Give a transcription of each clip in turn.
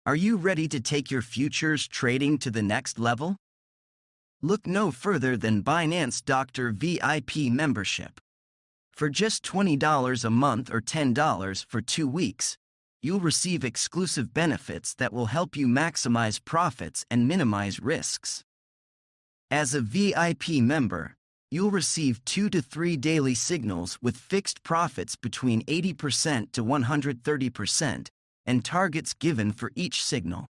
Are you ready to take your futures trading to the next level? Look no further than Binance Doctor VIP membership. For just $20 a month or $10 for 2 weeks, you'll receive exclusive benefits that will help you maximize profits and minimize risks. As a VIP member, you'll receive 2 to 3 daily signals with fixed profits between 80% to 130% and targets given for each signal.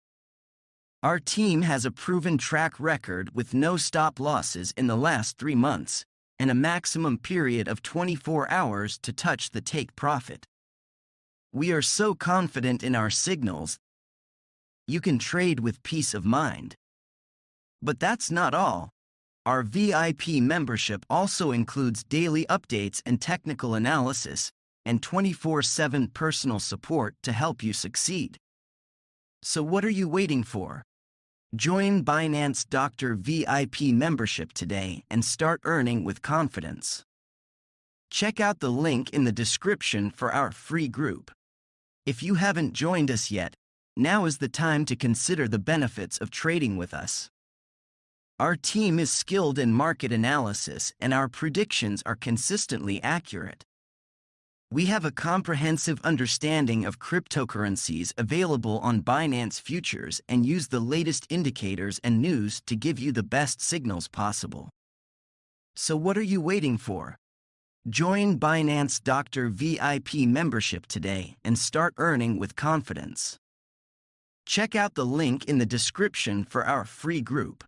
Our team has a proven track record with no stop losses in the last 3 months and a maximum period of 24 hours to touch the take profit. We are so confident in our signals, you can trade with peace of mind. But that's not all. Our VIP membership also includes daily updates and technical analysis, and 24/7 personal support to help you succeed. So what are you waiting for? Join Binance Doctor VIP membership today and start earning with confidence. Check out the link in the description for our free group. If you haven't joined us yet, now is the time to consider the benefits of trading with us. Our team is skilled in market analysis and our predictions are consistently accurate. We have a comprehensive understanding of cryptocurrencies available on Binance Futures and use the latest indicators and news to give you the best signals possible. So what are you waiting for? Join Binance Doctor VIP membership today and start earning with confidence. Check out the link in the description for our free group.